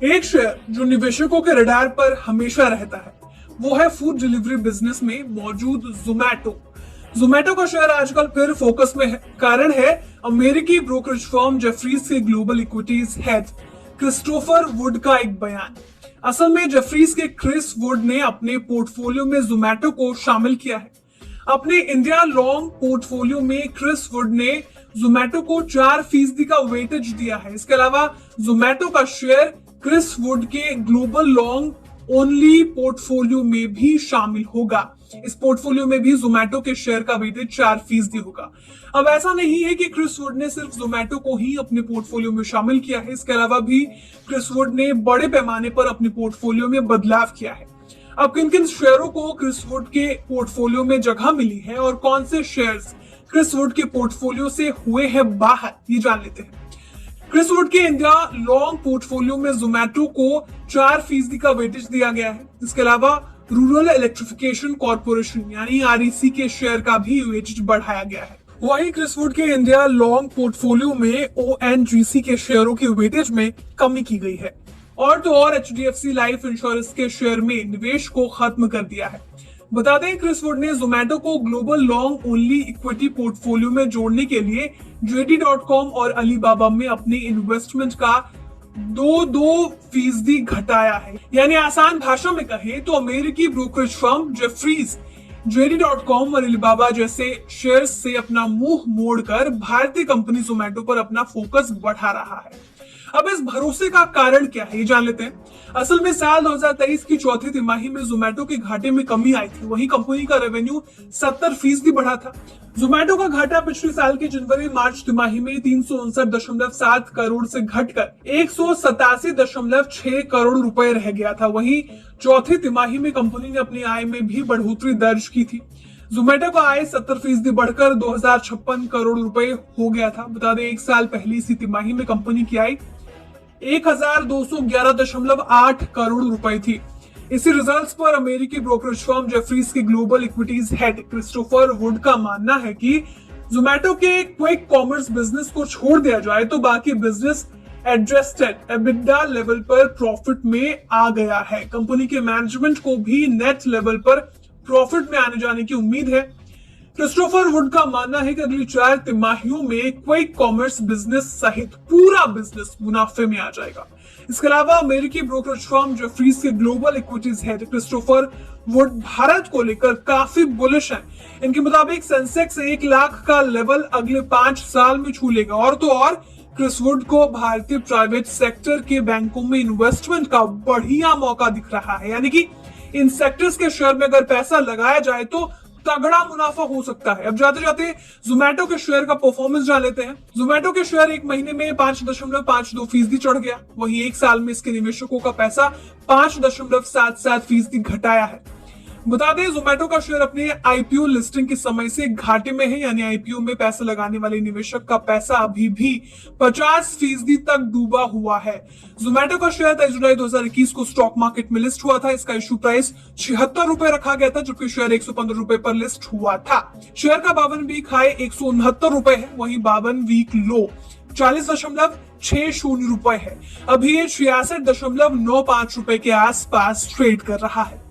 एक शेयर जो निवेशकों के रडार पर हमेशा रहता है वो है फूड डिलीवरी बिजनेस में मौजूद जोमैटो। जोमैटो का शेयर आजकल फिर फोकस में है। कारण है अमेरिकी ब्रोकरेज फर्म जेफरीज के global equities head Christopher would का एक बयान। असल में जेफरीज के क्रिस वुड ने अपने पोर्टफोलियो में जोमैटो को शामिल किया है। अपने इंडिया लॉन्ग पोर्टफोलियो में क्रिस वुड ने जोमैटो को 4% का वेटेज दिया है। इसके अलावा जोमैटो का शेयर क्रिस वुड के ग्लोबल लॉन्ग ओनली पोर्टफोलियो में भी शामिल होगा। इस पोर्टफोलियो में भी जोमैटो के शेयर का वेटेज 4% होगा। अब ऐसा नहीं है कि क्रिस वुड ने सिर्फ जोमैटो को ही अपने पोर्टफोलियो में शामिल किया है, इसके अलावा भी क्रिस वुड ने बड़े पैमाने पर अपने पोर्टफोलियो में बदलाव किया है। अब किन किन शेयरों को क्रिस वुड के पोर्टफोलियो में जगह मिली है और कौन से शेयर्स क्रिस वुड के पोर्टफोलियो से हुए हैं बाहर, ये जान लेते हैं। क्रिस वुड के इंडिया लॉन्ग पोर्टफोलियो में जोमैटो को 4% का वेटेज दिया गया है। इसके अलावा रूरल इलेक्ट्रिफिकेशन कॉर्पोरेशन यानी आरईसी के शेयर का भी वेटेज बढ़ाया गया है। वहीं क्रिस वुड के इंडिया लॉन्ग पोर्टफोलियो में ओएनजीसी के शेयरों के वेटेज में कमी की गई है। और तो और एचडीएफसी लाइफ इंश्योरेंस के शेयर में निवेश को खत्म कर दिया है। बता दें क्रिस वुड ने जोमैटो को global long only equity portfolio में जोड़ने के लिए JD.com और अलीबाबा में अपने इन्वेस्टमेंट का 2% घटाया है। यानी आसान भाषा में कहें तो अमेरिकी ब्रोकरेज फर्म जेफरीज JD.com और अलीबाबा जैसे शेयर्स से अपना मुंह मोड़कर भारतीय कंपनी जोमैटो पर अपना फोकस बढ़ा रहा है। अब इस भरोसे का कारण क्या है, ये जान लेते हैं। असल में साल 2023 की चौथी तिमाही में जोमैटो के घाटे में कमी आई थी। वहीं कंपनी का रेवेन्यू 70% बढ़ा था। जोमैटो का घाटा पिछले साल की जनवरी मार्च तिमाही में 359.7 करोड़ से घटकर 187.6 करोड़ रुपए रह गया था। वहीं चौथी तिमाही में कंपनी ने अपनी आय में भी बढ़ोतरी दर्ज की थी। जोमैटो का आय 70% बढ़कर 2056 करोड़ रुपए हो गया था। बता दें एक साल पहली इसी तिमाही में कंपनी की आय 1211.8 करोड़ रुपए थी। इसी रिजल्ट्स पर अमेरिकी ब्रोकरेज फर्म जेफरीज के global equities head Christopher would का मानना है कि जोमैटो के क्विक कॉमर्स बिजनेस को छोड़ दिया जाए तो बाकी बिजनेस एडजस्टेड एबिडा लेवल पर प्रॉफिट में आ गया है। कंपनी के मैनेजमेंट को भी नेट लेवल पर प्रॉफिट में आने जाने की उम्मीद है। क्रिस्टोफर वुड का मानना है कि अगली 4 तिमाहियों में क्विक कॉमर्स बिजनेस सहित पूरा बिजनेस मुनाफे में आ जाएगा। इसके अलावा अमेरिकी ब्रोकरेज फर्म जेफरीज के global equities head Christopher would Bharat को लेकर काफी बुलिश हैं। इनके मुताबिक सेंसेक्स 1 लाख का लेवल अगले 5 साल में छू लेगा। और तो और क्रिस वुड को भारतीय प्राइवेट सेक्टर के बैंकों में इन्वेस्टमेंट का बढ़िया मौका दिख रहा है। यानी कि इन सेक्टर्स के शेयर में अगर पैसा लगाया जाए तो तगड़ा मुनाफा हो सकता है। अब जाते जाते जोमैटो के शेयर का परफॉर्मेंस जान लेते हैं। जोमैटो के शेयर एक महीने में 5.52% चढ़ गया। वहीं एक साल में इसके निवेशकों का पैसा 5.77% घटाया है। बता दें जोमैटो का शेयर अपने आईपीओ लिस्टिंग के समय से घाटे में है। यानी आईपीओ में पैसा लगाने वाले निवेशक का पैसा अभी भी 50% तक डूबा हुआ है। जोमैटो का शेयर 23 जुलाई 2021 को स्टॉक मार्केट में लिस्ट हुआ था। इसका इशू प्राइस 76 रुपए रखा गया था, जबकि शेयर 115 रुपए पर लिस्ट हुआ था। शेयर का 52 वीक हाई 169 रुपए है। वहीं 52 वीक लो 40.60 रुपए है। अभी ये 66.95 रुपए के आसपास ट्रेड कर रहा है।